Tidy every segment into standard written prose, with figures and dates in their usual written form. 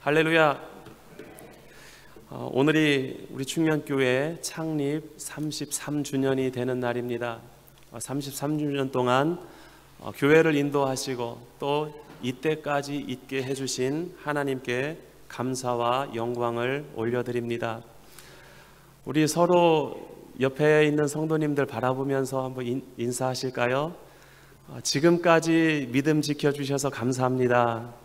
할렐루야. 오늘이 우리 충년교회 창립 33주년이 되는 날입니다. 33주년 동안 교회를 인도하시고 또 이때까지 있게 해주신 하나님께 감사와 영광을 올려드립니다. 우리 서로 옆에 있는 성도님들 바라보면서 한번 인사하실까요? 지금까지 믿음 지켜주셔서 감사합니다.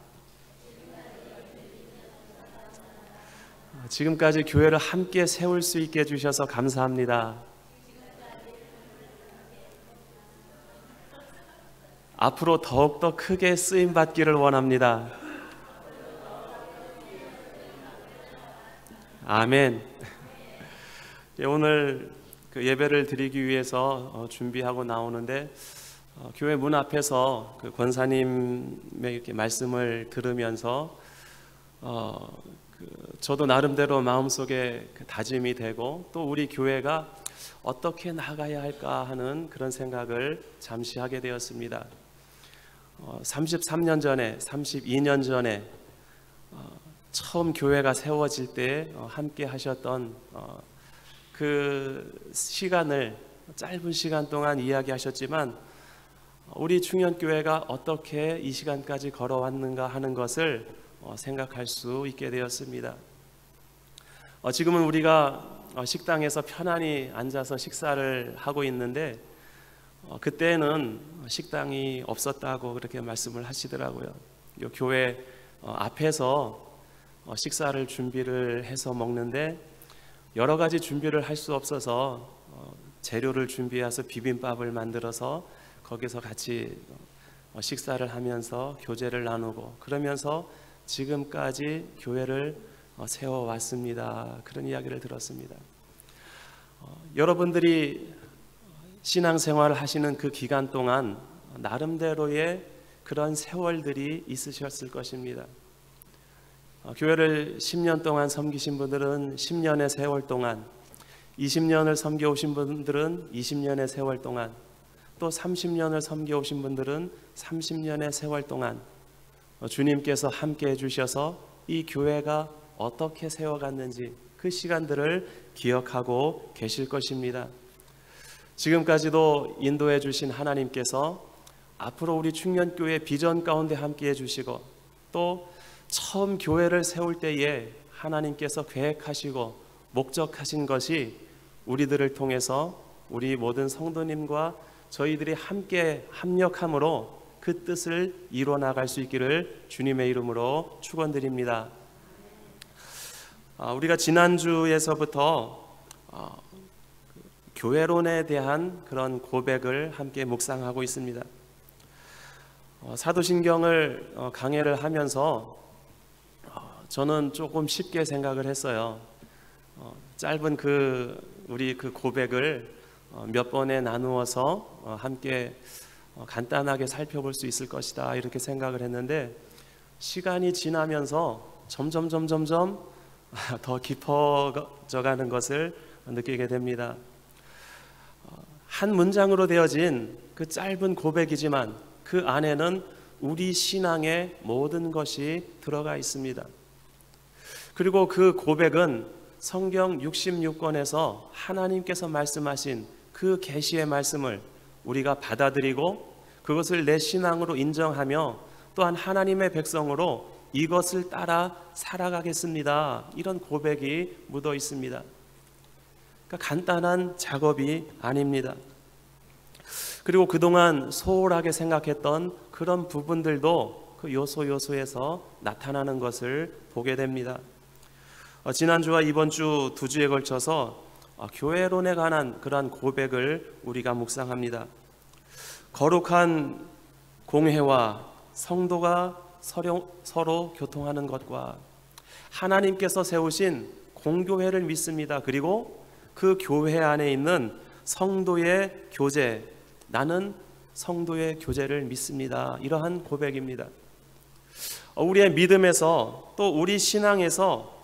지금까지 교회를 함께 세울 수 있게 해주셔서 감사합니다. 앞으로 더욱더 크게 쓰임받기를 원합니다. 아멘. 오늘 그 예배를 드리기 위해서 준비하고 나오는데 교회 문 앞에서 그 권사님의 이렇게 말씀을 들으면서 저도 나름대로 마음속에 다짐이 되고 또 우리 교회가 어떻게 나가야 할까 하는 그런 생각을 잠시 하게 되었습니다. 33년 전에 32년 전에 처음 교회가 세워질 때 함께 하셨던 그 시간을 짧은 시간 동안 이야기하셨지만 우리 충년교회가 어떻게 이 시간까지 걸어왔는가 하는 것을 생각할 수 있게 되었습니다. 지금은 우리가 식당에서 편안히 앉아서 식사를 하고 있는데 그때는 식당이 없었다고 그렇게 말씀을 하시더라고요. 이 교회 앞에서 식사를 준비를 해서 먹는데 여러 가지 준비를 할 수 없어서 재료를 준비해서 비빔밥을 만들어서 거기서 같이 식사를 하면서 교제를 나누고 그러면서 지금까지 교회를 세워왔습니다. 그런 이야기를 들었습니다. 여러분들이 신앙생활을 하시는 그 기간 동안 나름대로의 그런 세월들이 있으셨을 것입니다. 교회를 10년 동안 섬기신 분들은 10년의 세월 동안, 20년을 섬겨오신 분들은 20년의 세월 동안, 또 30년을 섬겨오신 분들은 30년의 세월 동안 주님께서 함께 해주셔서 이 교회가 어떻게 세워갔는지 그 시간들을 기억하고 계실 것입니다. 지금까지도 인도해 주신 하나님께서 앞으로 우리 충년교회 비전 가운데 함께 해주시고 또 처음 교회를 세울 때에 하나님께서 계획하시고 목적하신 것이 우리들을 통해서 우리 모든 성도님과 저희들이 함께 합력함으로 그 뜻을 이루어 나갈 수 있기를 주님의 이름으로 축원드립니다. 우리가 지난주에서부터 교회론에 대한 그런 고백을 함께 묵상하고 있습니다. 사도신경을 강해를 하면서 저는 조금 쉽게 생각을 했어요. 짧은 우리 그 고백을 몇 번에 나누어서 함께 간단하게 살펴볼 수 있을 것이다 이렇게 생각을 했는데 시간이 지나면서 점점 더 깊어져 가는 것을 느끼게 됩니다. 한 문장으로 되어진 그 짧은 고백이지만 그 안에는 우리 신앙의 모든 것이 들어가 있습니다. 그리고 그 고백은 성경 66권에서 하나님께서 말씀하신 그 계시의 말씀을 우리가 받아들이고 그것을 내 신앙으로 인정하며 또한 하나님의 백성으로 이것을 따라 살아가겠습니다. 이런 고백이 묻어 있습니다. 그러니까 간단한 작업이 아닙니다. 그리고 그동안 소홀하게 생각했던 그런 부분들도 그 요소에서 나타나는 것을 보게 됩니다. 지난주와 이번 주 두 주에 걸쳐서 교회론에 관한 그러한 고백을 우리가 묵상합니다. 거룩한 공회와 성도가 서로 교통하는 것과 하나님께서 세우신 공교회를 믿습니다. 그리고 그 교회 안에 있는 성도의 교제, 나는 성도의 교제를 믿습니다. 이러한 고백입니다. 우리의 믿음에서 또 우리 신앙에서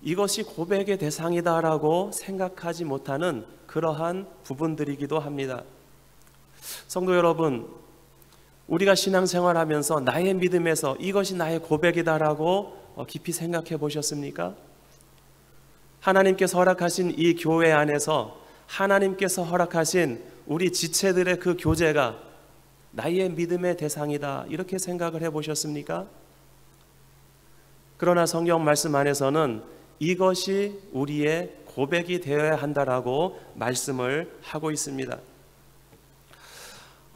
이것이 고백의 대상이다라고 생각하지 못하는 그러한 부분들이기도 합니다. 성도 여러분, 우리가 신앙생활하면서 나의 믿음에서 이것이 나의 고백이다라고 깊이 생각해 보셨습니까? 하나님께서 허락하신 이 교회 안에서 하나님께서 허락하신 우리 지체들의 그 교제가 나의 믿음의 대상이다, 이렇게 생각을 해 보셨습니까? 그러나 성경 말씀 안에서는 이것이 우리의 고백이 되어야 한다라고 말씀을 하고 있습니다.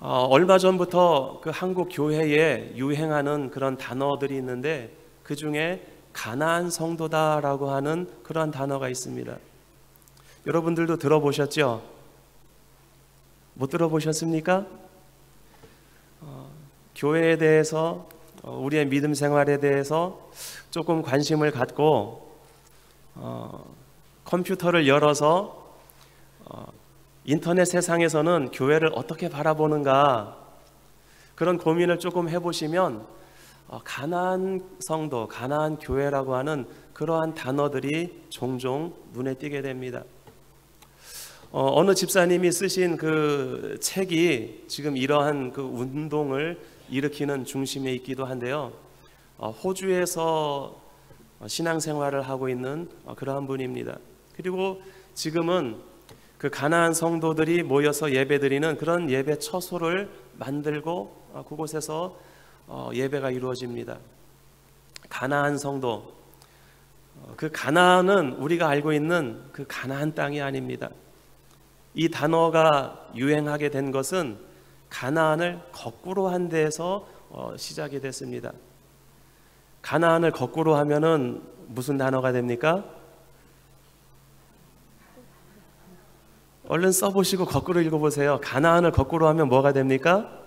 얼마 전부터 그 한국 교회에 유행하는 그런 단어들이 있는데 그 중에 가나안 성도다라고 하는 그러한 단어가 있습니다. 여러분들도 들어보셨죠? 못 들어보셨습니까? 교회에 대해서, 우리의 믿음 생활에 대해서 조금 관심을 갖고 컴퓨터를 열어서 인터넷 세상에서는 교회를 어떻게 바라보는가, 그런 고민을 조금 해보시면 가나안 성도, 가나안 교회라고 하는 그러한 단어들이 종종 눈에 띄게 됩니다. 어느 집사님이 쓰신 그 책이 지금 이러한 그 운동을 일으키는 중심에 있기도 한데요. 호주에서 신앙생활을 하고 있는 그러한 분입니다. 그리고 지금은 그 가나안 성도들이 모여서 예배드리는 그런 예배 처소를 만들고 그곳에서 예배가 이루어집니다. 가나안 성도, 그 가나안은 우리가 알고 있는 그 가나안 땅이 아닙니다. 이 단어가 유행하게 된 것은 가나안을 거꾸로 한 데에서 시작이 됐습니다. 가나안을 거꾸로 하면은 무슨 단어가 됩니까? 얼른 써보시고 거꾸로 읽어보세요. 가나안을 거꾸로 하면 뭐가 됩니까?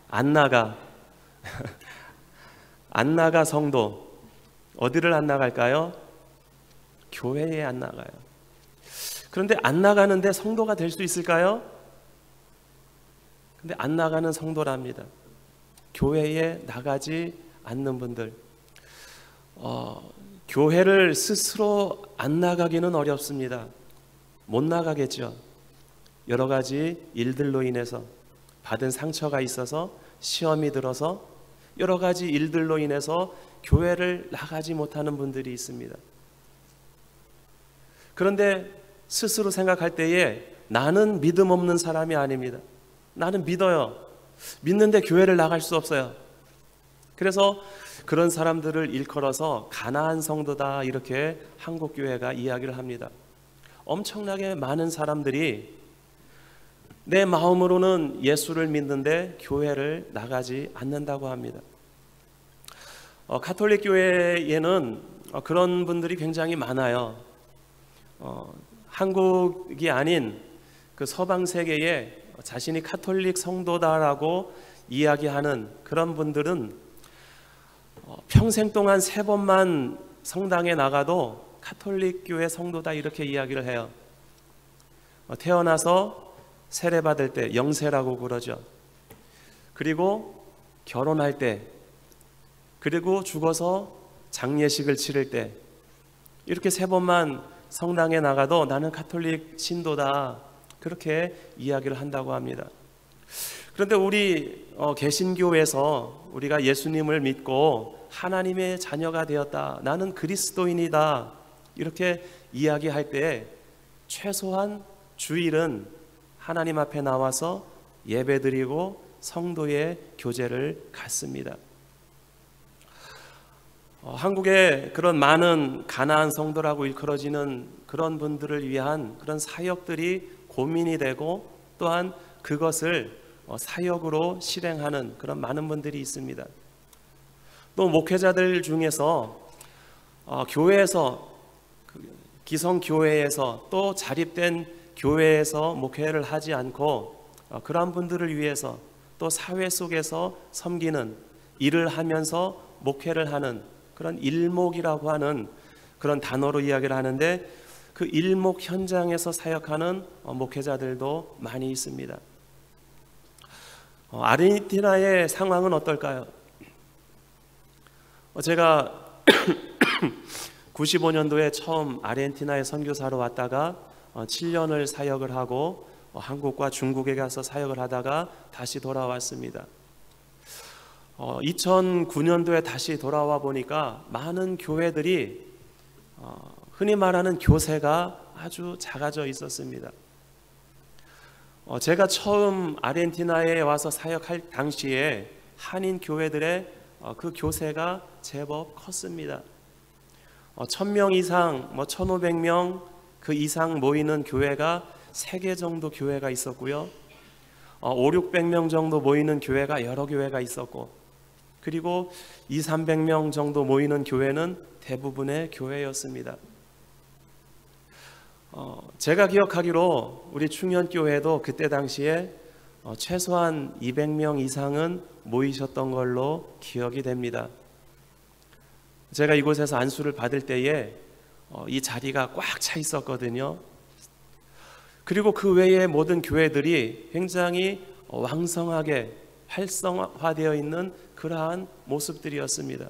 안나가. 안나가 성도. 어디를 안 나갈까요? 교회에 안 나가요. 그런데 안 나가는데 성도가 될 수 있을까요? 근데 안 나가는 성도랍니다. 교회에 나가지 않는 분들, 교회를 스스로 안 나가기는 어렵습니다. 못 나가겠죠. 여러 가지 일들로 인해서, 받은 상처가 있어서, 시험이 들어서, 여러 가지 일들로 인해서 교회를 나가지 못하는 분들이 있습니다. 그런데 스스로 생각할 때에 나는 믿음 없는 사람이 아닙니다. 나는 믿어요. 믿는데 교회를 나갈 수 없어요. 그래서 그런 사람들을 일컬어서 가나안 성도다, 이렇게 한국교회가 이야기를 합니다. 엄청나게 많은 사람들이 내 마음으로는 예수를 믿는데 교회를 나가지 않는다고 합니다. 가톨릭 교회에는 그런 분들이 굉장히 많아요. 한국이 아닌 그 서방 세계에 자신이 가톨릭 성도다라고 이야기하는 그런 분들은 평생 동안 3번만 성당에 나가도 가톨릭 교회 성도다, 이렇게 이야기를 해요. 태어나서 세례 받을 때 영세라고 그러죠. 그리고 결혼할 때, 그리고 죽어서 장례식을 치를 때, 이렇게 3번만 성당에 나가도 나는 가톨릭 신도다, 그렇게 이야기를 한다고 합니다. 그런데 우리 개신교에서 우리가 예수님을 믿고 하나님의 자녀가 되었다, 나는 그리스도인이다, 이렇게 이야기할 때 최소한 주일은 하나님 앞에 나와서 예배드리고 성도의 교제를 갖습니다. 한국에 그런 많은 가나안 성도라고 일컬어지는 그런 분들을 위한 그런 사역들이 고민이 되고, 또한 그것을 사역으로 실행하는 그런 많은 분들이 있습니다. 또 목회자들 중에서 교회에서, 기성교회에서 또 자립된 교회에서 목회를 하지 않고 그러한 분들을 위해서 또 사회 속에서 섬기는 일을 하면서 목회를 하는 그런 일목이라고 하는 그런 단어로 이야기를 하는데, 그 일목 현장에서 사역하는 목회자들도 많이 있습니다. 아르헨티나의 상황은 어떨까요? 제가 95년도에 처음 아르헨티나에 선교사로 왔다가 7년을 사역을 하고 한국과 중국에 가서 사역을 하다가 다시 돌아왔습니다. 2009년도에 다시 돌아와 보니까 많은 교회들이 흔히 말하는 교세가 아주 작아져 있었습니다. 제가 처음 아르헨티나에 와서 사역할 당시에 한인 교회들의 그 교세가 제법 컸습니다. 1000명 이상, 1500명 그 이상 모이는 교회가 3개 정도 교회가 있었고요. 500~600명 정도 모이는 교회가 여러 교회가 있었고, 그리고 200~300명 정도 모이는 교회는 대부분의 교회였습니다. 제가 기억하기로 우리 충현교회도 그때 당시에 최소한 200명 이상은 모이셨던 걸로 기억이 됩니다. 제가 이곳에서 안수를 받을 때에 이 자리가 꽉 차 있었거든요. 그리고 그 외의 모든 교회들이 굉장히 왕성하게 활성화되어 있는 그러한 모습들이었습니다.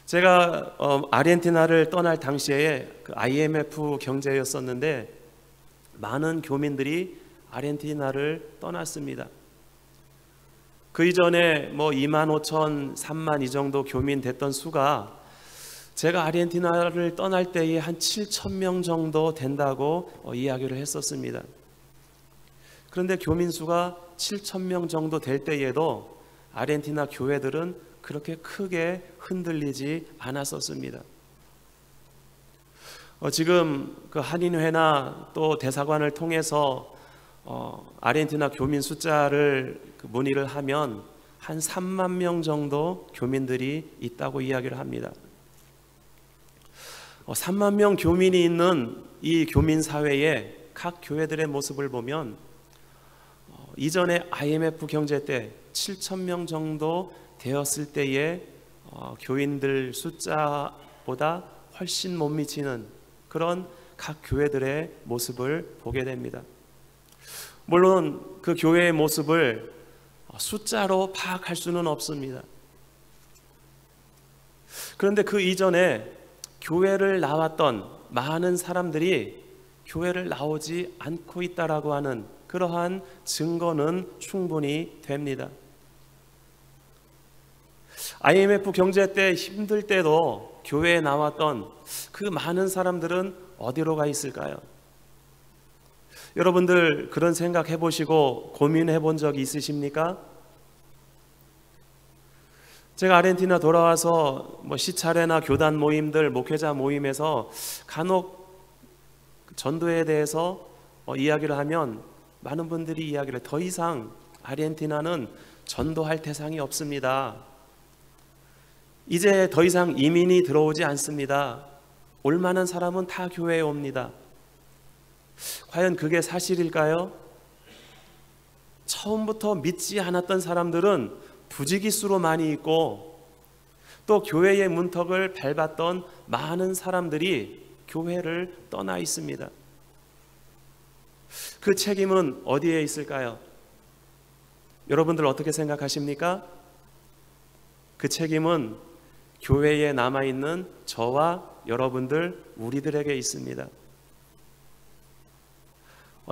제가 아르헨티나를 떠날 당시에 그 IMF 경제였었는데 많은 교민들이 아르헨티나를 떠났습니다. 그 이전에 25,000, 3만 이 정도 교민 됐던 수가 제가 아르헨티나를 떠날 때에 한 7,000명 정도 된다고 이야기를 했었습니다. 그런데 교민 수가 7,000명 정도 될 때에도 아르헨티나 교회들은 그렇게 크게 흔들리지 않았었습니다. 지금 그 한인회나 또 대사관을 통해서 아르헨티나 교민 숫자를 문의를 하면 한 3만 명 정도 교민들이 있다고 이야기를 합니다. 3만 명 교민이 있는 이 교민 사회의 각 교회들의 모습을 보면 이전에 IMF 경제 때 7,000명 정도 되었을 때의 교인들 숫자보다 훨씬 못 미치는 그런 각 교회들의 모습을 보게 됩니다. 물론 그 교회의 모습을 숫자로 파악할 수는 없습니다. 그런데 그 이전에 교회를 나왔던 많은 사람들이 교회를 나오지 않고 있다라고 하는 그러한 증거는 충분히 됩니다. IMF 경제 때 힘들 때도 교회에 나왔던 그 많은 사람들은 어디로 가 있을까요? 여러분들 그런 생각 해보시고 고민해 본 적이 있으십니까? 제가 아르헨티나 돌아와서 시차례나 교단 모임들, 목회자 모임에서 간혹 전도에 대해서 이야기를 하면 많은 분들이 이야기를 더 이상 아르헨티나는 전도할 대상이 없습니다. 이제 더 이상 이민이 들어오지 않습니다. 올 만한 사람은 다 교회에 옵니다. 과연 그게 사실일까요? 처음부터 믿지 않았던 사람들은 부지기수로 많이 있고 또 교회의 문턱을 밟았던 많은 사람들이 교회를 떠나 있습니다. 그 책임은 어디에 있을까요? 여러분들 어떻게 생각하십니까? 그 책임은 교회에 남아있는 저와 여러분들 우리들에게 있습니다.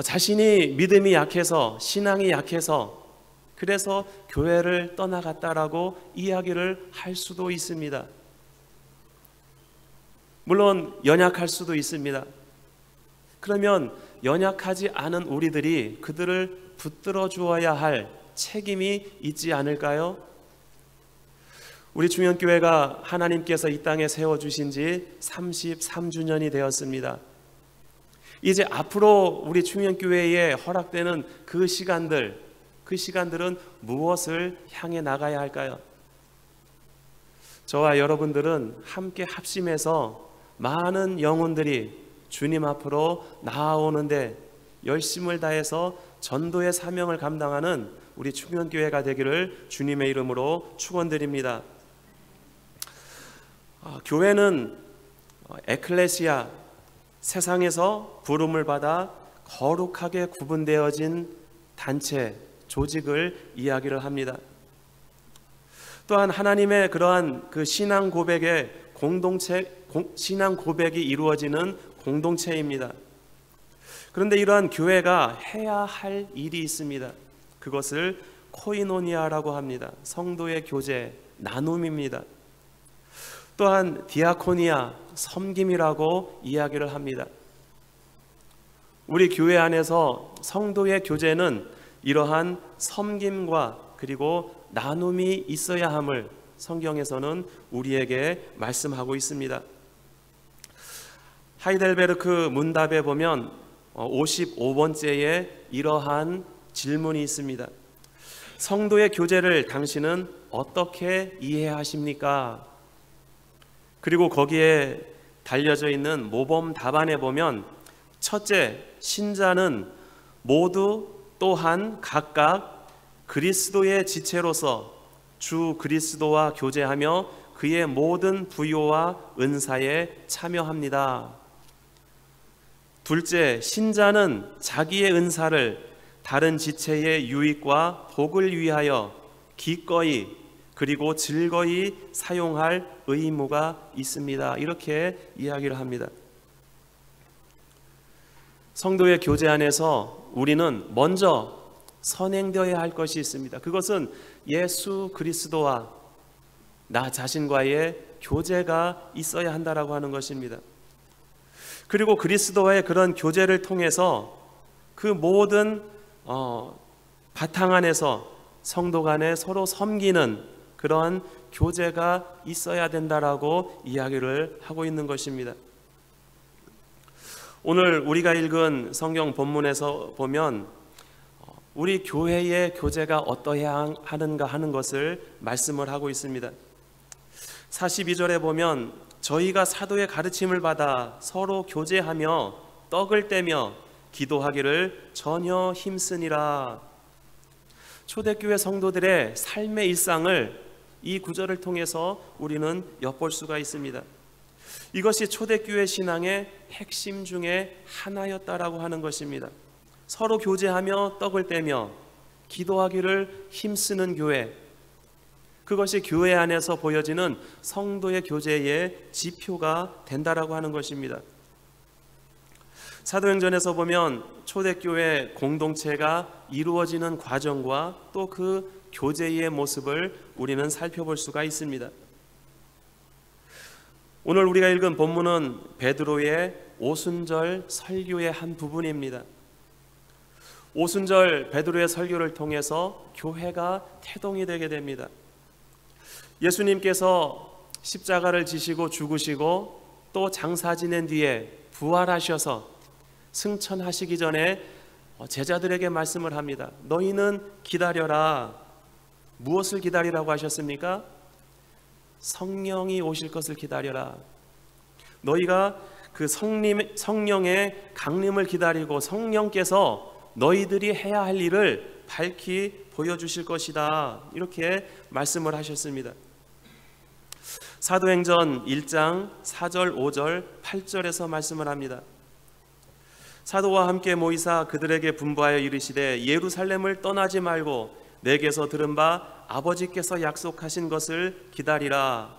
자신이 믿음이 약해서 신앙이 약해서 그래서 교회를 떠나갔다라고 이야기를 할 수도 있습니다. 물론 연약할 수도 있습니다. 그러면 연약하지 않은 우리들이 그들을 붙들어 주어야 할 책임이 있지 않을까요? 우리 충현교회가 하나님께서 이 땅에 세워주신 지 33주년이 되었습니다. 이제 앞으로 우리 충현교회에 허락되는 그 시간들은 무엇을 향해 나가야 할까요? 저와 여러분들은 함께 합심해서 많은 영혼들이 주님 앞으로 나아오는데 열심을 다해서 전도의 사명을 감당하는 우리 충현교회가 되기를 주님의 이름으로 축원드립니다. 교회는 에클레시아, 세상에서 부름을 받아 거룩하게 구분되어진 단체, 조직을 이야기를 합니다. 또한 하나님의 그러한 그 신앙 고백의 신앙 고백이 이루어지는 공동체입니다. 그런데 이러한 교회가 해야 할 일이 있습니다. 그것을 코이노니아라고 합니다. 성도의 교제, 나눔입니다. 또한 디아코니아, 섬김이라고 이야기를 합니다. 우리 교회 안에서 성도의 교제는 이러한 섬김과 그리고 나눔이 있어야 함을 성경에서는 우리에게 말씀하고 있습니다. 하이델베르크 문답에 보면 55번째에 이러한 질문이 있습니다. 성도의 교제를 당신은 어떻게 이해하십니까? 그리고 거기에 달려져 있는 모범 답안에 보면 첫째, 신자는 모두 또한 각각 그리스도의 지체로서 주 그리스도와 교제하며 그의 모든 부요와 은사에 참여합니다. 둘째, 신자는 자기의 은사를 다른 지체의 유익과 복을 위하여 기꺼이 그리고 즐거이 사용할 의무가 있습니다. 이렇게 이야기를 합니다. 성도의 교제 안에서 우리는 먼저 선행되어야 할 것이 있습니다. 그것은 예수 그리스도와 나 자신과의 교제가 있어야 한다라고 하는 것입니다. 그리고 그리스도와의 그런 교제를 통해서 그 모든 바탕 안에서 성도 간에 서로 섬기는 그런 교제가 있어야 된다라고 이야기를 하고 있는 것입니다. 오늘 우리가 읽은 성경 본문에서 보면 우리 교회의 교제가 어떠해야 하는가 하는 것을 말씀을 하고 있습니다. 42절에 보면 저희가 사도의 가르침을 받아 서로 교제하며 떡을 떼며 기도하기를 전혀 힘쓰니라. 초대교회 성도들의 삶의 일상을 이 구절을 통해서 우리는 엿볼 수가 있습니다. 이것이 초대교회 신앙의 핵심 중에 하나였다라고 하는 것입니다. 서로 교제하며 떡을 떼며 기도하기를 힘쓰는 교회, 그것이 교회 안에서 보여지는 성도의 교제의 지표가 된다라고 하는 것입니다. 사도행전에서 보면 초대교회 공동체가 이루어지는 과정과 또 그 교제의 모습을 우리는 살펴볼 수가 있습니다. 오늘 우리가 읽은 본문은 베드로의 오순절 설교의 한 부분입니다. 오순절 베드로의 설교를 통해서 교회가 태동이 되게 됩니다. 예수님께서 십자가를 지시고 죽으시고 또 장사 지낸 뒤에 부활하셔서 승천하시기 전에 제자들에게 말씀을 합니다. 너희는 기다려라. 무엇을 기다리라고 하셨습니까? 성령이 오실 것을 기다려라. 너희가 그 성령의 강림을 기다리고 성령께서 너희들이 해야 할 일을 밝히 보여주실 것이다. 이렇게 말씀을 하셨습니다. 사도행전 1장 4절, 5절, 8절에서 말씀을 합니다. 사도와 함께 모이사 그들에게 분부하여 이르시되 예루살렘을 떠나지 말고 내게서 들은 바 아버지께서 약속하신 것을 기다리라.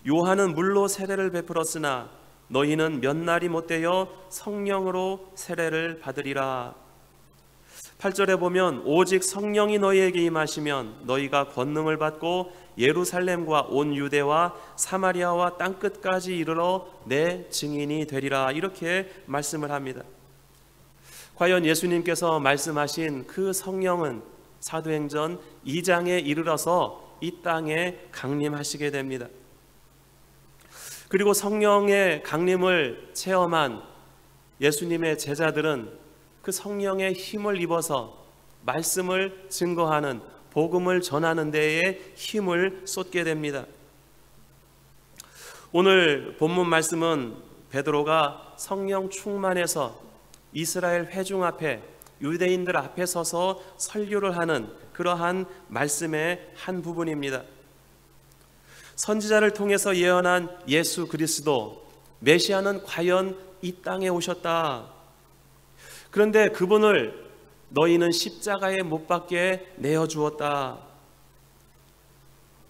요한은 물로 세례를 베풀었으나 너희는 몇 날이 못되어 성령으로 세례를 받으리라. 8절에 보면 오직 성령이 너희에게 임하시면 너희가 권능을 받고 예루살렘과 온 유대와 사마리아와 땅끝까지 이르러 내 증인이 되리라. 이렇게 말씀을 합니다. 과연 예수님께서 말씀하신 그 성령은 사도행전 2장에 이르러서 이 땅에 강림하시게 됩니다. 그리고 성령의 강림을 체험한 예수님의 제자들은 그 성령의 힘을 입어서 말씀을 증거하는, 복음을 전하는 데에 힘을 쏟게 됩니다. 오늘 본문 말씀은 베드로가 성령 충만해서 이스라엘 회중 앞에, 유대인들 앞에 서서 설교를 하는 그러한 말씀의 한 부분입니다. 선지자를 통해서 예언한 예수 그리스도 메시아는 과연 이 땅에 오셨다. 그런데 그분을 너희는 십자가에 못 박게 내어주었다.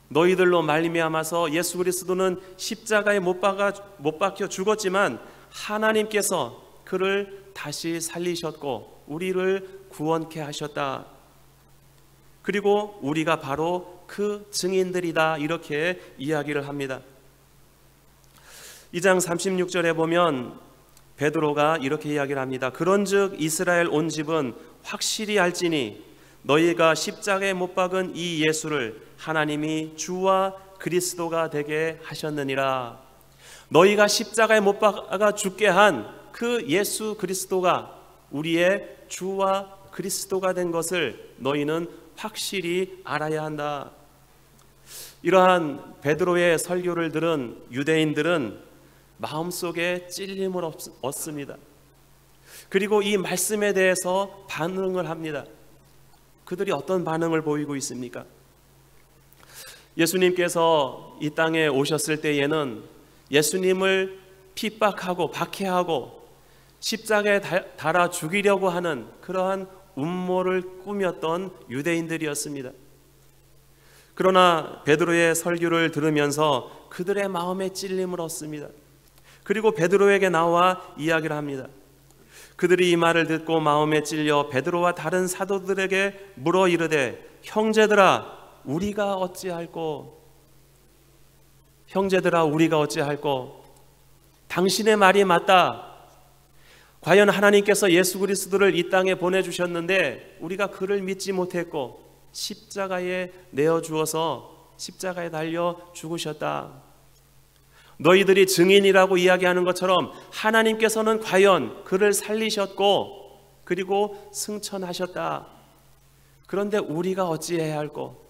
너희들로 말미암아서 예수 그리스도는 십자가에 못 박혀 죽었지만 하나님께서 그를 다시 살리셨고 우리를 구원케 하셨다. 그리고 우리가 바로 그 증인들이다, 이렇게 이야기를 합니다. 2장 36절에 보면 베드로가 이렇게 이야기를 합니다. 그런즉 이스라엘 온 집은 확실히 알지니 너희가 십자가에 못 박은 이 예수를 하나님이 주와 그리스도가 되게 하셨느니라. 너희가 십자가에 못 박아 죽게 한 그 예수 그리스도가 우리의 주와 그리스도가 된 것을 너희는 확실히 알아야 한다. 이러한 베드로의 설교를 들은 유대인들은 마음속에 찔림을 얻습니다. 그리고 이 말씀에 대해서 반응을 합니다. 그들이 어떤 반응을 보이고 있습니까? 예수님께서 이 땅에 오셨을 때에는 예수님을 핍박하고 박해하고 십자가에 달아 죽이려고 하는 그러한 음모를 꾸몄던 유대인들이었습니다. 그러나 베드로의 설교를 들으면서 그들의 마음에 찔림을 얻습니다. 그리고 베드로에게 나와 이야기를 합니다. 그들이 이 말을 듣고 마음에 찔려 베드로와 다른 사도들에게 물어 이르되 형제들아 우리가 어찌할꼬? 형제들아 우리가 어찌할꼬? 당신의 말이 맞다. 과연 하나님께서 예수 그리스도를 이 땅에 보내주셨는데 우리가 그를 믿지 못했고 십자가에 내어주어서 십자가에 달려 죽으셨다. 너희들이 증인이라고 이야기하는 것처럼 하나님께서는 과연 그를 살리셨고 그리고 승천하셨다. 그런데 우리가 어찌해야 할꼬?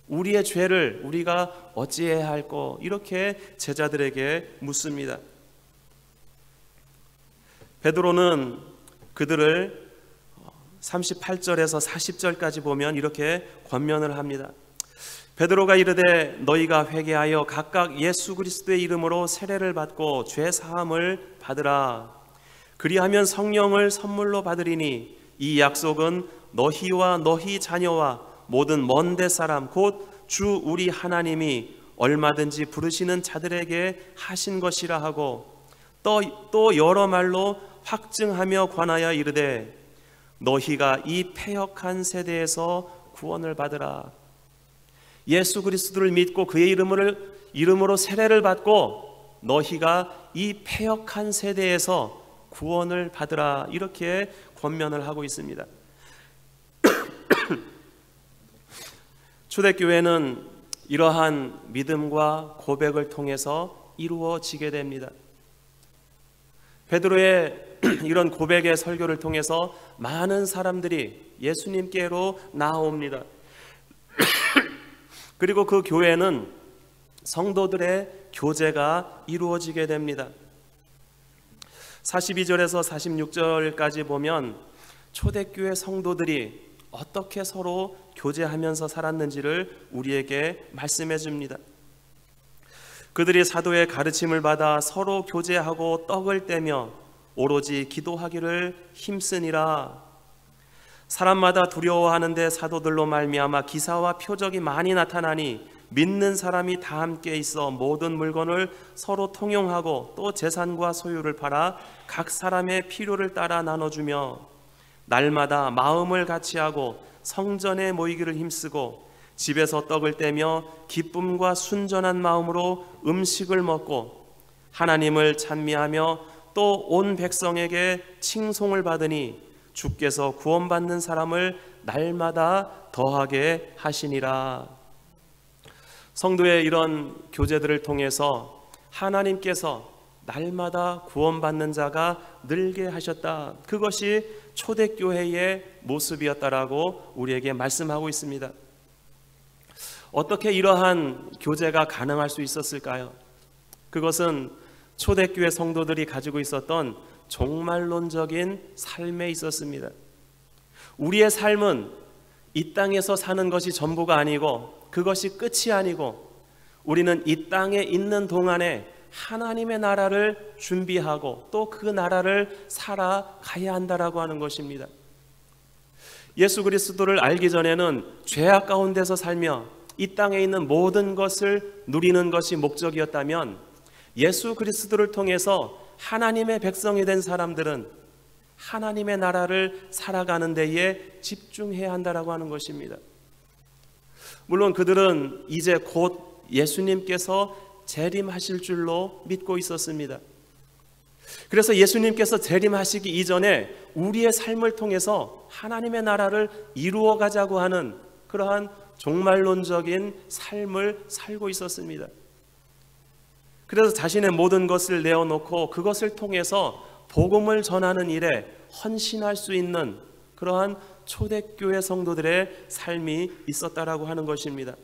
우리의 죄를 우리가 어찌해야 할꼬? 이렇게 제자들에게 묻습니다. 베드로는 그들을 38절에서 40절까지 보면 이렇게 권면을 합니다. 베드로가 이르되 너희가 회개하여 각각 예수 그리스도의 이름으로 세례를 받고 죄 사함을 받으라. 그리하면 성령을 선물로 받으리니 이 약속은 너희와 너희 자녀와 모든 먼데 사람 곧 주 우리 하나님이 얼마든지 부르시는 자들에게 하신 것이라 하고 또 여러 말로 확증하며 관하여 이르되 너희가 이 패역한 세대에서 구원을 받으라. 예수 그리스도를 믿고 그의 이름으로 세례를 받고 너희가 이 패역한 세대에서 구원을 받으라. 이렇게 권면을 하고 있습니다. 초대교회는 이러한 믿음과 고백을 통해서 이루어지게 됩니다. 베드로의 이런 고백의 설교를 통해서 많은 사람들이 예수님께로 나아옵니다. 그리고 그 교회는 성도들의 교제가 이루어지게 됩니다. 42절에서 46절까지 보면 초대교회 성도들이 어떻게 서로 교제하면서 살았는지를 우리에게 말씀해 줍니다. 그들이 사도의 가르침을 받아 서로 교제하고 떡을 떼며 오로지 기도하기를 힘쓰니라. 사람마다 두려워하는데 사도들로 말미암아 기사와 표적이 많이 나타나니 믿는 사람이 다 함께 있어 모든 물건을 서로 통용하고 또 재산과 소유를 팔아 각 사람의 필요를 따라 나눠주며 날마다 마음을 같이하고 성전에 모이기를 힘쓰고 집에서 떡을 떼며 기쁨과 순전한 마음으로 음식을 먹고 하나님을 찬미하며 또 온 백성에게 칭송을 받으니 주께서 구원받는 사람을 날마다 더하게 하시니라. 성도의 이런 교제들을 통해서 하나님께서 날마다 구원받는 자가 늘게 하셨다. 그것이 초대교회의 모습이었다라고 우리에게 말씀하고 있습니다. 어떻게 이러한 교제가 가능할 수 있었을까요? 그것은 초대교회 성도들이 가지고 있었던 종말론적인 삶에 있었습니다. 우리의 삶은 이 땅에서 사는 것이 전부가 아니고 그것이 끝이 아니고 우리는 이 땅에 있는 동안에 하나님의 나라를 준비하고 또 그 나라를 살아가야 한다라고 하는 것입니다. 예수 그리스도를 알기 전에는 죄악 가운데서 살며 이 땅에 있는 모든 것을 누리는 것이 목적이었다면 예수 그리스도를 통해서 하나님의 백성이 된 사람들은 하나님의 나라를 살아가는 데에 집중해야 한다라고 하는 것입니다. 물론 그들은 이제 곧 예수님께서 재림하실 줄로 믿고 있었습니다. 그래서 예수님께서 재림하시기 이전에 우리의 삶을 통해서 하나님의 나라를 이루어 가자고 하는 그러한 종말론적인 삶을 살고 있었습니다. 그래서 자신의 모든 것을 내어놓고 그것을 통해서 복음을 전하는 일에 헌신할 수 있는 그러한 초대교회 성도들의 삶이 있었다라고 하는 것입니다.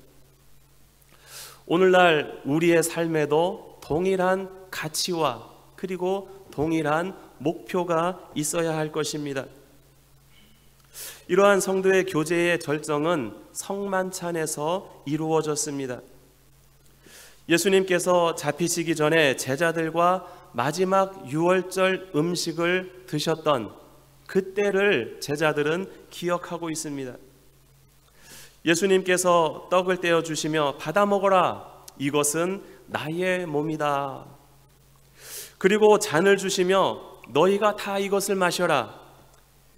오늘날 우리의 삶에도 동일한 가치와 그리고 동일한 목표가 있어야 할 것입니다. 이러한 성도의 교제의 절정은 성만찬에서 이루어졌습니다. 예수님께서 잡히시기 전에 제자들과 마지막 유월절 음식을 드셨던 그때를 제자들은 기억하고 있습니다. 예수님께서 떡을 떼어 주시며 받아 먹어라, 이것은 나의 몸이다. 그리고 잔을 주시며 너희가 다 이것을 마셔라,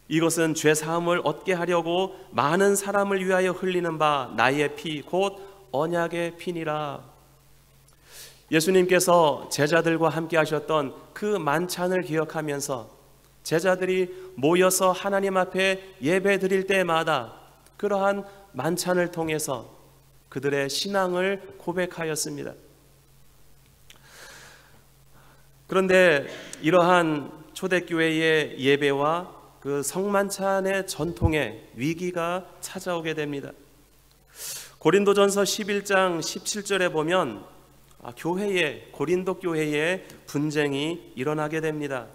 이것은 죄 사함을 얻게 하려고 많은 사람을 위하여 흘리는 바 나의 피 곧 언약의 피니라. 예수님께서 제자들과 함께 하셨던 그 만찬을 기억하면서 제자들이 모여서 하나님 앞에 예배 드릴 때마다 그러한 만찬을 통해서 그들의 신앙을 고백하였습니다. 그런데 이러한 초대교회의 예배와 그 성만찬의 전통에 위기가 찾아오게 됩니다. 고린도전서 11장 17절에 보면 고린도 교회에 분쟁이 일어나게 됩니다.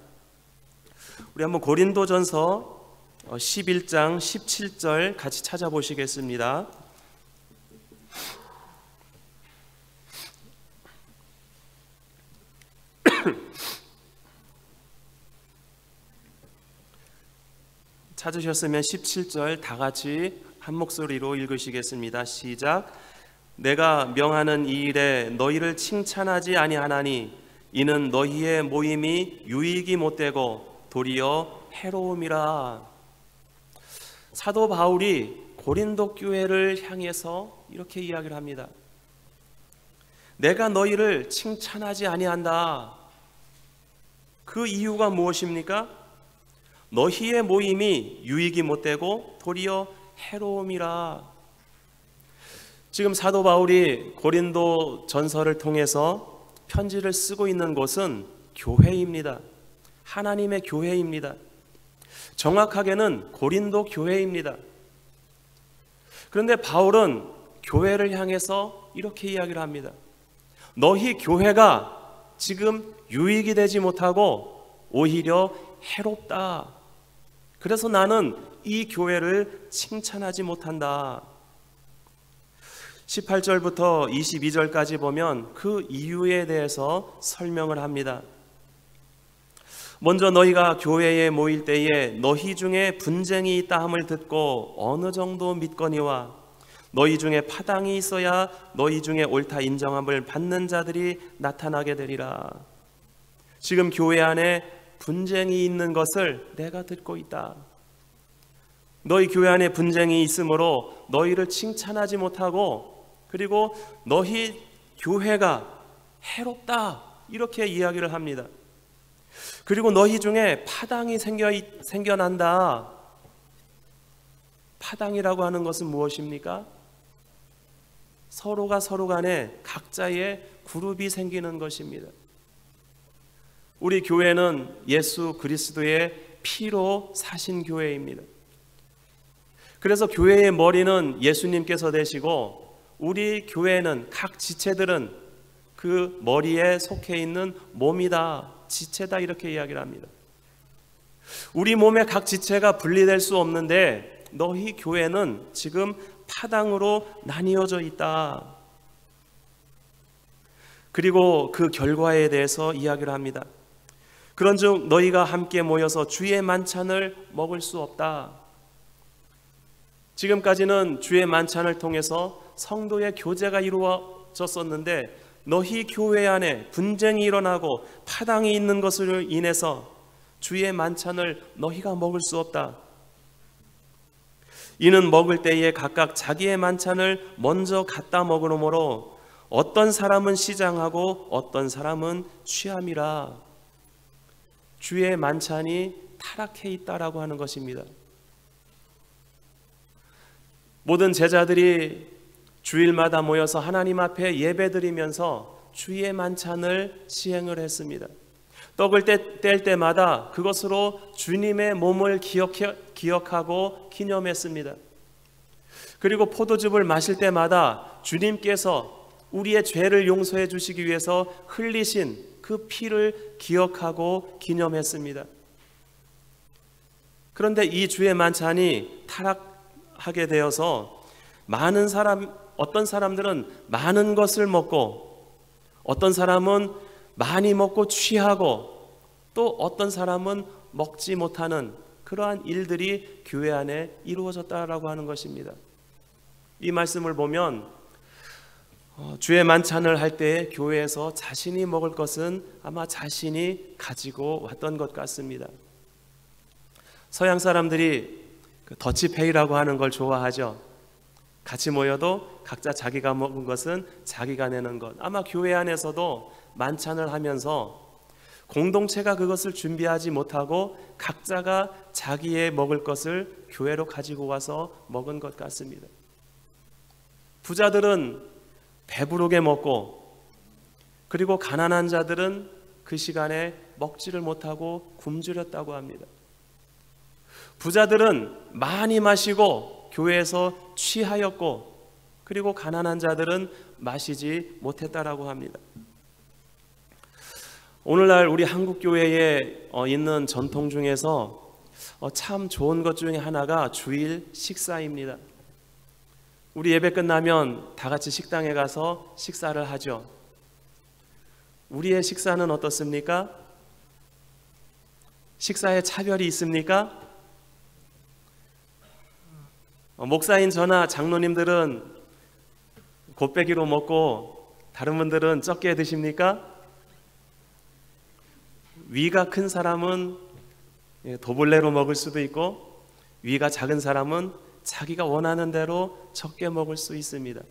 우리 한번 고린도전서 11장 17절 같이 찾아보시겠습니다. 찾으셨으면 17절 다 같이 한 목소리로 읽으시겠습니다. 시작. 내가 명하는 이 일에 너희를 칭찬하지 아니하나니 이는 너희의 모임이 유익이 못되고 도리어 해로움이라. 사도 바울이 고린도 교회를 향해서 이렇게 이야기를 합니다. 내가 너희를 칭찬하지 아니한다. 그 이유가 무엇입니까? 너희의 모임이 유익이 못되고 도리어 해로움이라. 지금 사도 바울이 고린도 전서를 통해서 편지를 쓰고 있는 곳은 교회입니다. 하나님의 교회입니다. 정확하게는 고린도 교회입니다. 그런데 바울은 교회를 향해서 이렇게 이야기를 합니다. 너희 교회가 지금 유익이 되지 못하고 오히려 해롭다. 그래서 나는 이 교회를 칭찬하지 못한다. 18절부터 22절까지 보면 그 이유에 대해서 설명을 합니다. 먼저 너희가 교회에 모일 때에 너희 중에 분쟁이 있다 함을 듣고 어느 정도 믿거니와 너희 중에 파당이 있어야 너희 중에 옳다 인정함을 받는 자들이 나타나게 되리라. 지금 교회 안에 분쟁이 있는 것을 내가 듣고 있다. 너희 교회 안에 분쟁이 있으므로 너희를 칭찬하지 못하고 그리고 너희 교회가 해롭다 이렇게 이야기를 합니다. 그리고 너희 중에 파당이 생겨난다. 파당이라고 하는 것은 무엇입니까? 서로가 서로 간에 각자의 그룹이 생기는 것입니다. 우리 교회는 예수 그리스도의 피로 사신 교회입니다. 그래서 교회의 머리는 예수님께서 되시고 우리 교회는 각 지체들은 그 머리에 속해 있는 몸이다, 지체다 이렇게 이야기를 합니다. 우리 몸의 각 지체가 분리될 수 없는데 너희 교회는 지금 파당으로 나뉘어져 있다. 그리고 그 결과에 대해서 이야기를 합니다. 그런즉 너희가 함께 모여서 주의 만찬을 먹을 수 없다. 지금까지는 주의 만찬을 통해서 성도의 교제가 이루어졌었는데 너희 교회 안에 분쟁이 일어나고 파당이 있는 것으로 인해서 주의 만찬을 너희가 먹을 수 없다. 이는 먹을 때에 각각 자기의 만찬을 먼저 갖다 먹으므로 어떤 사람은 시장하고 어떤 사람은 취함이라. 주의 만찬이 타락해 있다라고 하는 것입니다. 모든 제자들이 주일마다 모여서 하나님 앞에 예배드리면서 주의 만찬을 시행을 했습니다. 떡을 뗄 때마다 그것으로 주님의 몸을 기억하고 기념했습니다. 그리고 포도즙을 마실 때마다 주님께서 우리의 죄를 용서해 주시기 위해서 흘리신 그 피를 기억하고 기념했습니다. 그런데 이 주의 만찬이 타락하게 되어서 어떤 사람들은 많은 것을 먹고, 어떤 사람은 많이 먹고 취하고, 또 어떤 사람은 먹지 못하는 그러한 일들이 교회 안에 이루어졌다라고 하는 것입니다. 이 말씀을 보면 주의 만찬을 할 때 교회에서 자신이 먹을 것은 아마 자신이 가지고 왔던 것 같습니다. 서양 사람들이 더치페이라고 하는 걸 좋아하죠. 같이 모여도 각자 자기가 먹은 것은 자기가 내는 것. 아마 교회 안에서도 만찬을 하면서 공동체가 그것을 준비하지 못하고 각자가 자기의 먹을 것을 교회로 가지고 와서 먹은 것 같습니다. 부자들은 배부르게 먹고, 그리고 가난한 자들은 그 시간에 먹지를 못하고 굶주렸다고 합니다. 부자들은 많이 마시고 교회에서 취하였고, 그리고 가난한 자들은 마시지 못했다라고 합니다. 오늘날 우리 한국 교회에 있는 전통 중에서 참 좋은 것 중에 하나가 주일 식사입니다. 우리 예배 끝나면 다 같이 식당에 가서 식사를 하죠. 우리의 식사는 어떻습니까? 식사에 차별이 있습니까? 목사인 저나 장로님들은 곱빼기로 먹고 다른 분들은 적게 드십니까? 위가 큰 사람은 도벌레로 먹을 수도 있고, 위가 작은 사람은 자기가 원하는 대로 적게 먹을 수 있습니다.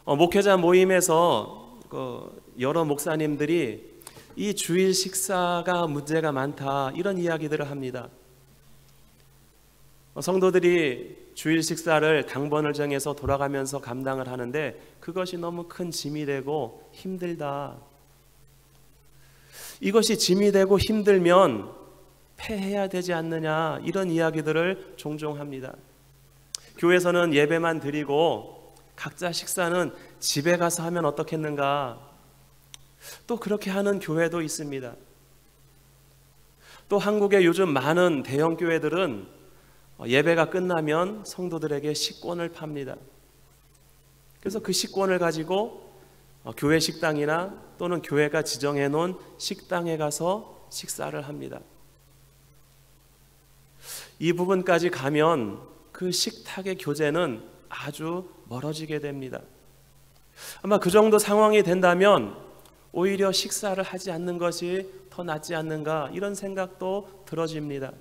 목회자 모임에서 여러 목사님들이 이 주일 식사가 문제가 많다, 이런 이야기들을 합니다. 성도들이 주일 식사를 당번을 정해서 돌아가면서 감당을 하는데 그것이 너무 큰 짐이 되고 힘들다. 이것이 짐이 되고 힘들면 폐해야 되지 않느냐, 이런 이야기들을 종종 합니다. 교회에서는 예배만 드리고 각자 식사는 집에 가서 하면 어떻겠는가, 또 그렇게 하는 교회도 있습니다. 또 한국의 요즘 많은 대형 교회들은 예배가 끝나면 성도들에게 식권을 팝니다. 그래서 그 식권을 가지고 교회 식당이나 또는 교회가 지정해 놓은 식당에 가서 식사를 합니다. 이 부분까지 가면 그 식탁의 교제는 아주 멀어지게 됩니다. 아마 그 정도 상황이 된다면 오히려 식사를 하지 않는 것이 더 낫지 않는가, 이런 생각도 들어집니다.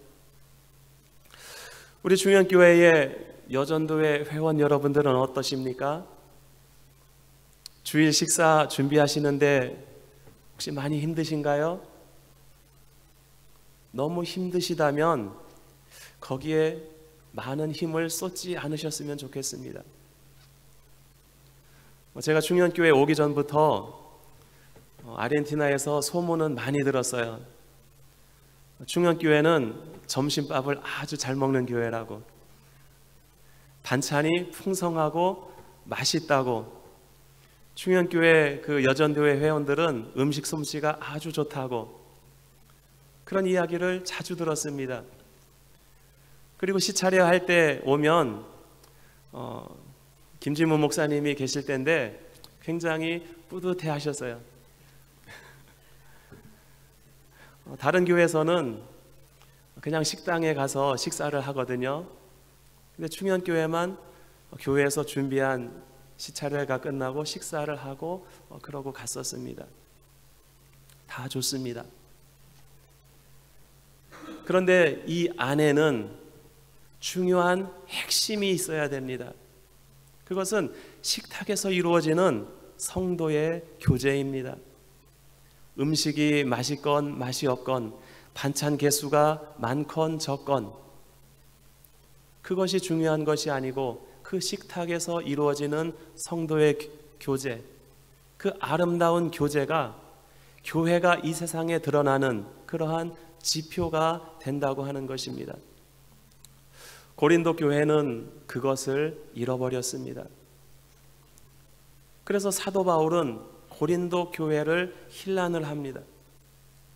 우리 중현교회의 여전도회 회원 여러분들은 어떠십니까? 주일 식사 준비하시는데 혹시 많이 힘드신가요? 너무 힘드시다면 거기에 많은 힘을 쏟지 않으셨으면 좋겠습니다. 제가 중현교회 오기 전부터 아르헨티나에서 소문은 많이 들었어요. 중현교회는 점심밥을 아주 잘 먹는 교회라고, 반찬이 풍성하고 맛있다고, 중현교회 그 여전도회 회원들은 음식 솜씨가 아주 좋다고, 그런 이야기를 자주 들었습니다. 그리고 시차례 할 때 오면 김진무 목사님이 계실 때인데 굉장히 뿌듯해 하셨어요. 다른 교회에서는 그냥 식당에 가서 식사를 하거든요. 근데 충현교회만 교회에서 준비한 시차례가 끝나고 식사를 하고 그러고 갔었습니다. 다 좋습니다. 그런데 이 안에는 중요한 핵심이 있어야 됩니다. 그것은 식탁에서 이루어지는 성도의 교제입니다. 음식이 맛있건 맛이 없건, 반찬 개수가 많건 적건, 그것이 중요한 것이 아니고 그 식탁에서 이루어지는 성도의 교제, 그 아름다운 교제가 교회가 이 세상에 드러나는 그러한 지표가 된다고 하는 것입니다. 고린도 교회는 그것을 잃어버렸습니다. 그래서 사도 바울은 고린도 교회를 힐난을 합니다.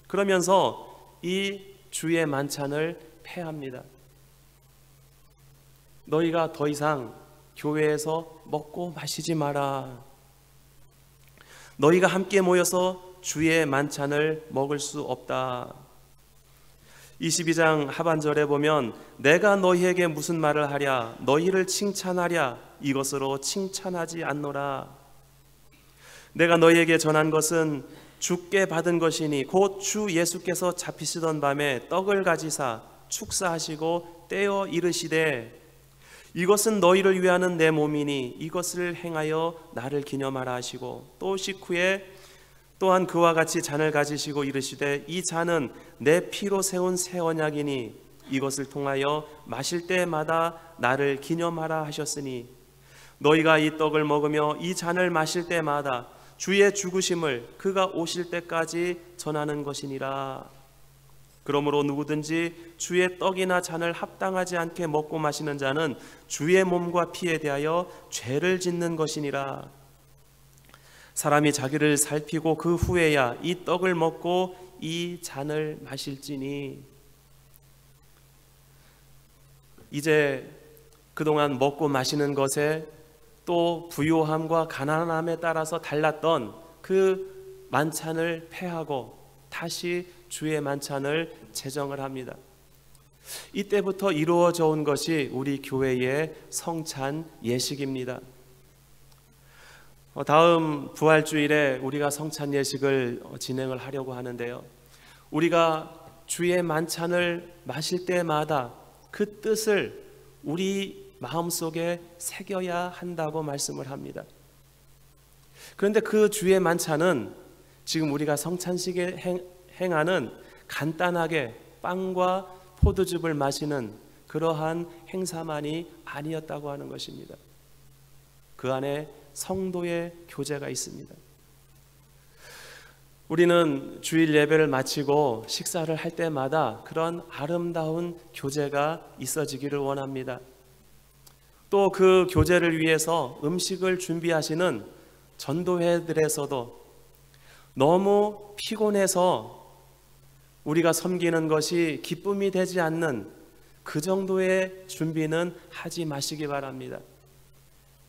그러면서 이 주의 만찬을 폐합니다. 너희가 더 이상 교회에서 먹고 마시지 마라. 너희가 함께 모여서 주의 만찬을 먹을 수 없다. 22장 하반절에 보면 내가 너희에게 무슨 말을 하랴, 너희를 칭찬하랴, 이것으로 칭찬하지 않노라. 내가 너희에게 전한 것은 주께 받은 것이니 곧 주 예수께서 잡히시던 밤에 떡을 가지사 축사하시고 떼어 이르시되 이것은 너희를 위하는 내 몸이니 이것을 행하여 나를 기념하라 하시고, 또 식후에 또한 그와 같이 잔을 가지시고 이르시되 이 잔은 내 피로 세운 새 언약이니 이것을 통하여 마실 때마다 나를 기념하라 하셨으니 너희가 이 떡을 먹으며 이 잔을 마실 때마다 주의 죽으심을 그가 오실 때까지 전하는 것이니라. 그러므로 누구든지 주의 떡이나 잔을 합당하지 않게 먹고 마시는 자는 주의 몸과 피에 대하여 죄를 짓는 것이니라. 사람이 자기를 살피고 그 후에야 이 떡을 먹고 이 잔을 마실지니. 이제 그동안 먹고 마시는 것에 또 부요함과 가난함에 따라서 달랐던 그 만찬을 폐하고 다시 주의 만찬을 제정을 합니다. 이때부터 이루어져 온 것이 우리 교회의 성찬 예식입니다. 다음 부활주일에 우리가 성찬 예식을 진행을 하려고 하는데요, 우리가 주의 만찬을 마실 때마다 그 뜻을 우리 마음속에 새겨야 한다고 말씀을 합니다. 그런데 그 주의 만찬은 지금 우리가 성찬식에 행하는 간단하게 빵과 포도즙을 마시는 그러한 행사만이 아니었다고 하는 것입니다. 그 안에 성도의 교제가 있습니다. 우리는 주일 예배를 마치고 식사를 할 때마다 그런 아름다운 교제가 있어지기를 원합니다. 또 그 교제를 위해서 음식을 준비하시는 전도회들에서도 너무 피곤해서 우리가 섬기는 것이 기쁨이 되지 않는 그 정도의 준비는 하지 마시기 바랍니다.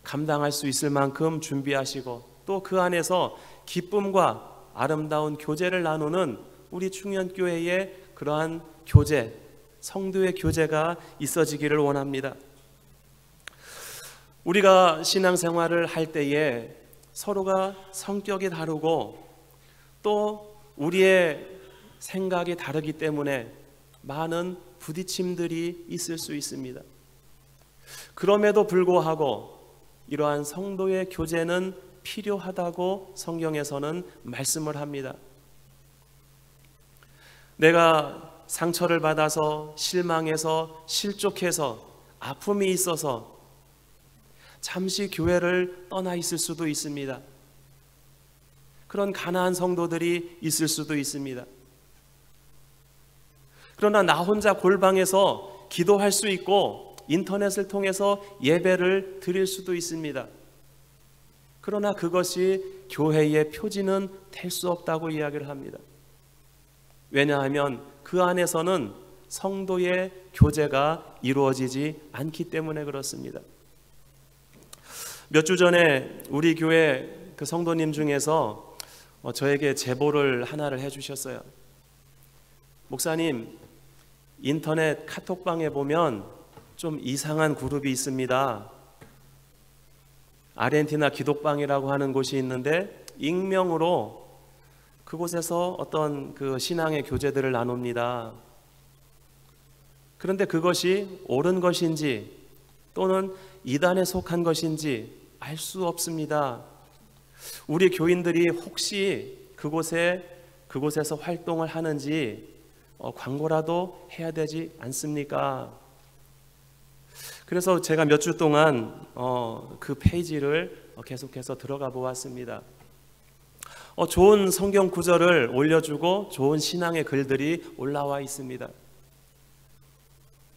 감당할 수 있을 만큼 준비하시고 또 그 안에서 기쁨과 아름다운 교제를 나누는 우리 충현교회의 그러한 교제, 성도의 교제가 있어지기를 원합니다. 우리가 신앙생활을 할 때에 서로가 성격이 다르고 또 우리의 생각이 다르기 때문에 많은 부딪힘들이 있을 수 있습니다. 그럼에도 불구하고 이러한 성도의 교제는 필요하다고 성경에서는 말씀을 합니다. 내가 상처를 받아서 실망해서 실족해서 아픔이 있어서 잠시 교회를 떠나 있을 수도 있습니다. 그런 가난한 성도들이 있을 수도 있습니다. 그러나 나 혼자 골방에서 기도할 수 있고 인터넷을 통해서 예배를 드릴 수도 있습니다. 그러나 그것이 교회의 표지는 될 수 없다고 이야기를 합니다. 왜냐하면 그 안에서는 성도의 교제가 이루어지지 않기 때문에 그렇습니다. 몇 주 전에 우리 교회 그 성도님 중에서 저에게 제보를 하나를 해주셨어요. 목사님, 인터넷 카톡방에 보면 좀 이상한 그룹이 있습니다. 아르헨티나 기독방이라고 하는 곳이 있는데 익명으로 그곳에서 어떤 그 신앙의 교제들을 나눕니다. 그런데 그것이 옳은 것인지 또는 이단에 속한 것인지 알 수 없습니다. 우리 교인들이 혹시 그곳에서 활동을 하는지 광고라도 해야 되지 않습니까? 그래서 제가 몇 주 동안 그 페이지를 계속해서 들어가 보았습니다. 좋은 성경 구절을 올려주고 좋은 신앙의 글들이 올라와 있습니다.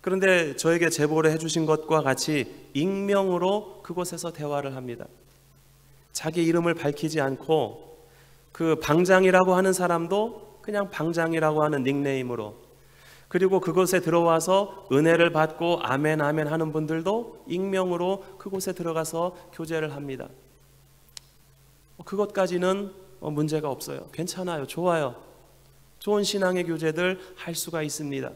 그런데 저에게 제보를 해주신 것과 같이 익명으로 그곳에서 대화를 합니다. 자기 이름을 밝히지 않고 그 방장이라고 하는 사람도 그냥 방장이라고 하는 닉네임으로, 그리고 그곳에 들어와서 은혜를 받고 아멘 아멘 하는 분들도 익명으로 그곳에 들어가서 교제를 합니다. 그것까지는 문제가 없어요. 괜찮아요. 좋아요. 좋은 신앙의 교제들 할 수가 있습니다.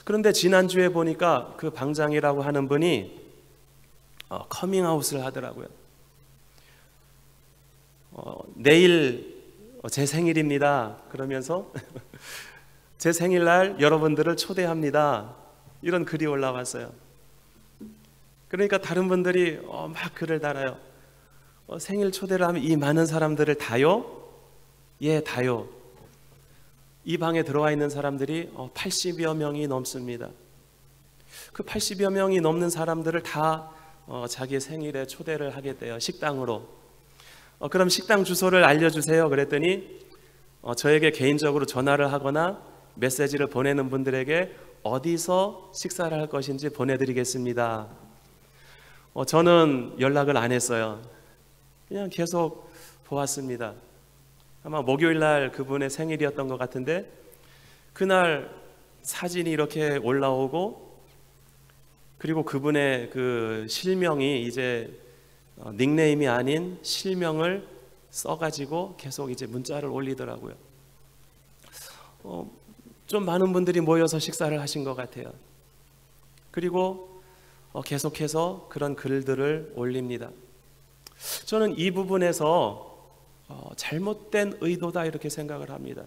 그런데 지난주에 보니까 그 방장이라고 하는 분이 커밍아웃을 하더라고요. 내일 제 생일입니다. 그러면서 제 생일날 여러분들을 초대합니다. 이런 글이 올라왔어요. 그러니까 다른 분들이 막 글을 달아요. 생일 초대를 하면 이 많은 사람들을 다요? 예, 다요. 이 방에 들어와 있는 사람들이 80여 명이 넘습니다. 그 80여 명이 넘는 사람들을 다 자기 생일에 초대를 하겠대요. 식당으로. 그럼 식당 주소를 알려주세요. 그랬더니 저에게 개인적으로 전화를 하거나 메시지를 보내는 분들에게 어디서 식사를 할 것인지 보내드리겠습니다. 저는 연락을 안 했어요. 그냥 계속 보았습니다. 아마 목요일 날 그분의 생일이었던 것 같은데 그날 사진이 이렇게 올라오고, 그리고 그분의 그 실명이 이제 닉네임이 아닌 실명을 써가지고 계속 이제 문자를 올리더라고요. 좀 많은 분들이 모여서 식사를 하신 것 같아요. 그리고 계속해서 그런 글들을 올립니다. 저는 이 부분에서 잘못된 의도다 이렇게 생각을 합니다.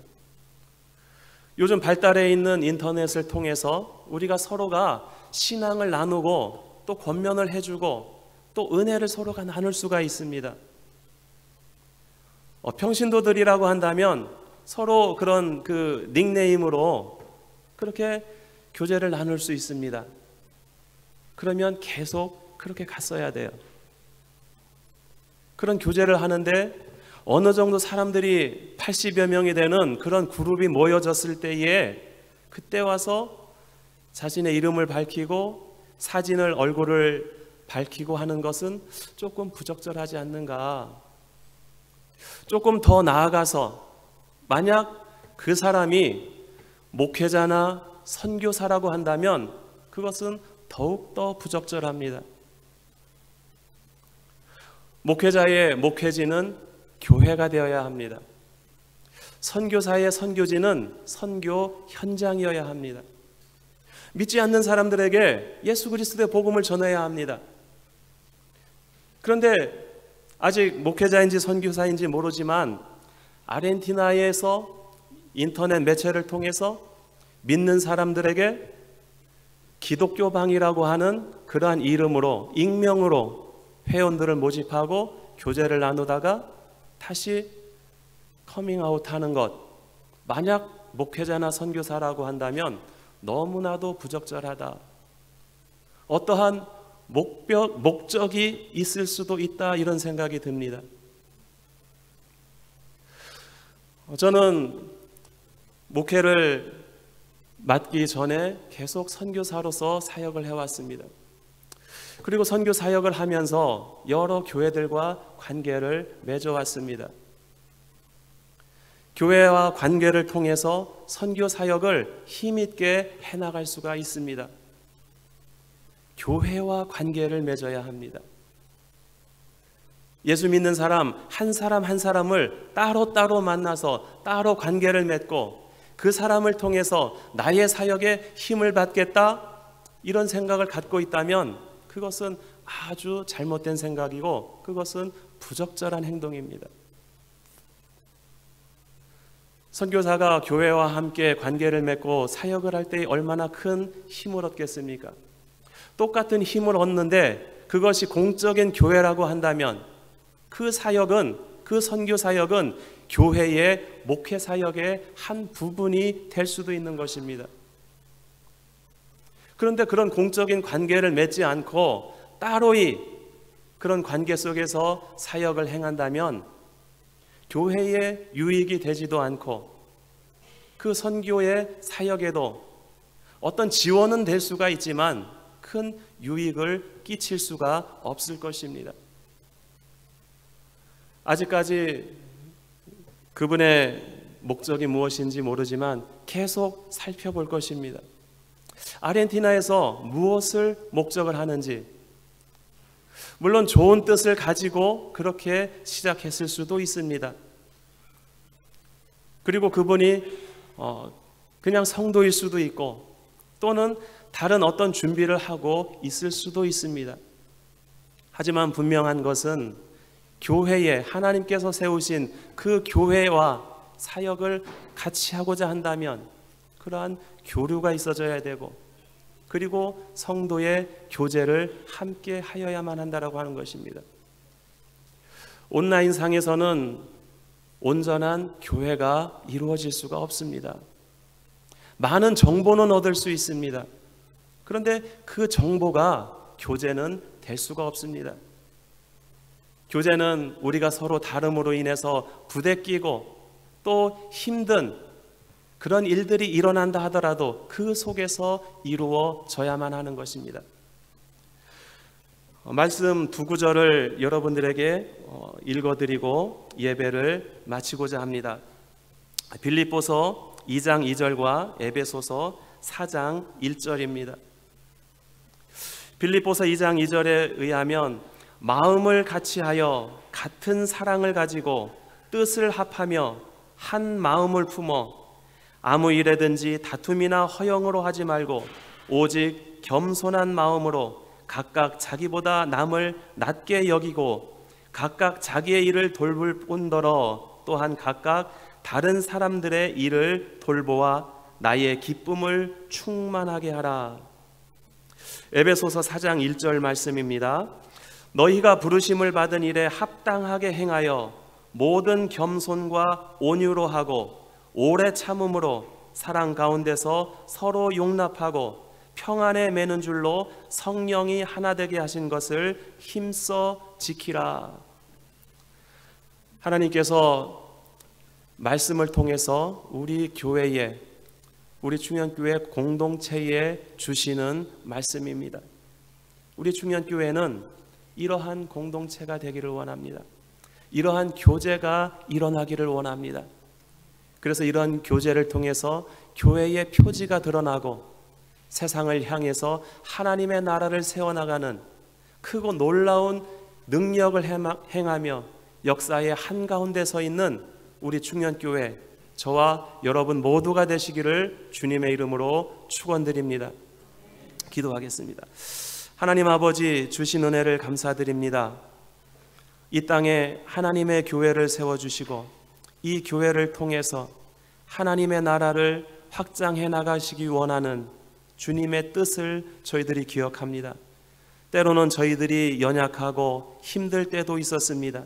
요즘 발달해 있는 인터넷을 통해서 우리가 서로가 신앙을 나누고 또 권면을 해주고 또 은혜를 서로가 나눌 수가 있습니다. 평신도들이라고 한다면 서로 그런 그 닉네임으로 그렇게 교제를 나눌 수 있습니다. 그러면 계속 그렇게 갔어야 돼요. 그런 교제를 하는데 어느 정도 사람들이 80여 명이 되는 그런 그룹이 모여졌을 때에 그때 와서 자신의 이름을 밝히고 사진을, 얼굴을 밝히고 하는 것은 조금 부적절하지 않는가. 조금 더 나아가서 만약 그 사람이 목회자나 선교사라고 한다면 그것은 더욱더 부적절합니다. 목회자의 목회지는 교회가 되어야 합니다. 선교사의 선교지는 선교 현장이어야 합니다. 믿지 않는 사람들에게 예수 그리스도의 복음을 전해야 합니다. 그런데 아직 목회자인지 선교사인지 모르지만 아르헨티나에서 인터넷 매체를 통해서 믿는 사람들에게 기독교방이라고 하는 그러한 이름으로 익명으로 회원들을 모집하고 교제를 나누다가 다시 커밍아웃 하는 것, 만약 목회자나 선교사라고 한다면 너무나도 부적절하다. 어떠한 목적이 있을 수도 있다, 이런 생각이 듭니다. 저는 목회를 맡기 전에 계속 선교사로서 사역을 해왔습니다. 그리고 선교 사역을 하면서 여러 교회들과 관계를 맺어왔습니다. 교회와 관계를 통해서 선교 사역을 힘있게 해나갈 수가 있습니다. 교회와 관계를 맺어야 합니다. 예수 믿는 사람 한 사람을 따로따로 만나서 따로 관계를 맺고 그 사람을 통해서 나의 사역에 힘을 받겠다, 이런 생각을 갖고 있다면 그것은 아주 잘못된 생각이고 그것은 부적절한 행동입니다. 선교사가 교회와 함께 관계를 맺고 사역을 할 때 얼마나 큰 힘을 얻겠습니까? 똑같은 힘을 얻는데 그것이 공적인 교회라고 한다면 그 사역은, 그 선교 사역은 교회의 목회 사역의 한 부분이 될 수도 있는 것입니다. 그런데 그런 공적인 관계를 맺지 않고 따로이 그런 관계 속에서 사역을 행한다면 교회에 유익이 되지도 않고 그 선교의 사역에도 어떤 지원은 될 수가 있지만 큰 유익을 끼칠 수가 없을 것입니다. 아직까지 그분의 목적이 무엇인지 모르지만 계속 살펴볼 것입니다. 아르헨티나에서 무엇을 목적을 하는지, 물론 좋은 뜻을 가지고 그렇게 시작했을 수도 있습니다. 그리고 그분이 그냥 성도일 수도 있고 또는 다른 어떤 준비를 하고 있을 수도 있습니다. 하지만 분명한 것은 교회에 하나님께서 세우신 그 교회와 사역을 같이 하고자 한다면 그러한 교류가 있어져야 되고 그리고 성도의 교제를 함께 하여야만 한다라고 하는 것입니다. 온라인상에서는 온전한 교회가 이루어질 수가 없습니다. 많은 정보는 얻을 수 있습니다. 그런데 그 정보가 교제는 될 수가 없습니다. 교제는 우리가 서로 다름으로 인해서 부대끼고 또 힘든 그런 일들이 일어난다 하더라도 그 속에서 이루어져야만 하는 것입니다. 말씀 두 구절을 여러분들에게 읽어드리고 예배를 마치고자 합니다. 빌립보서 2장 2절과 에베소서 4장 1절입니다. 빌립보서 2장 2절에 의하면 마음을 같이하여 같은 사랑을 가지고 뜻을 합하며 한 마음을 품어 아무 일에든지 다툼이나 허영으로 하지 말고 오직 겸손한 마음으로 각각 자기보다 남을 낮게 여기고 각각 자기의 일을 돌볼 뿐더러 또한 각각 다른 사람들의 일을 돌보아 나의 기쁨을 충만하게 하라. 에베소서 4장 1절 말씀입니다. 너희가 부르심을 받은 일에 합당하게 행하여 모든 겸손과 온유로 하고 오래 참음으로 사랑 가운데서 서로 용납하고 평안에 매는 줄로 성령이 하나 되게 하신 것을 힘써 지키라. 하나님께서 말씀을 통해서 우리 교회에, 우리 충현교회 공동체에 주시는 말씀입니다. 우리 충현교회는 이러한 공동체가 되기를 원합니다. 이러한 교제가 일어나기를 원합니다. 그래서 이런 교제를 통해서 교회의 표지가 드러나고 세상을 향해서 하나님의 나라를 세워나가는 크고 놀라운 능력을 행하며 역사의 한가운데 서 있는 우리 충현교회, 저와 여러분 모두가 되시기를 주님의 이름으로 축원드립니다. 기도하겠습니다. 하나님 아버지, 주신 은혜를 감사드립니다. 이 땅에 하나님의 교회를 세워주시고 이 교회를 통해서 하나님의 나라를 확장해 나가시기 원하는 주님의 뜻을 저희들이 기억합니다. 때로는 저희들이 연약하고 힘들 때도 있었습니다.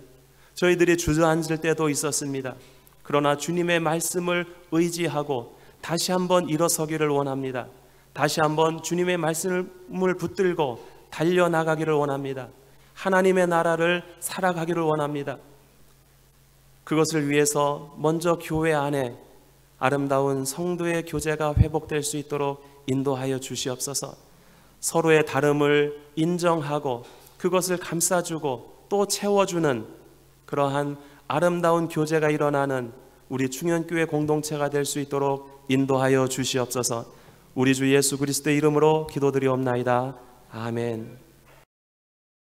저희들이 주저앉을 때도 있었습니다. 그러나 주님의 말씀을 의지하고 다시 한번 일어서기를 원합니다. 다시 한번 주님의 말씀을 붙들고 달려나가기를 원합니다. 하나님의 나라를 살아가기를 원합니다. 그것을 위해서 먼저 교회 안에 아름다운 성도의 교제가 회복될 수 있도록 인도하여 주시옵소서. 서로의 다름을 인정하고 그것을 감싸주고 또 채워주는 그러한 아름다운 교제가 일어나는 우리 충현교회 공동체가 될 수 있도록 인도하여 주시옵소서. 우리 주 예수 그리스도의 이름으로 기도드리옵나이다. 아멘.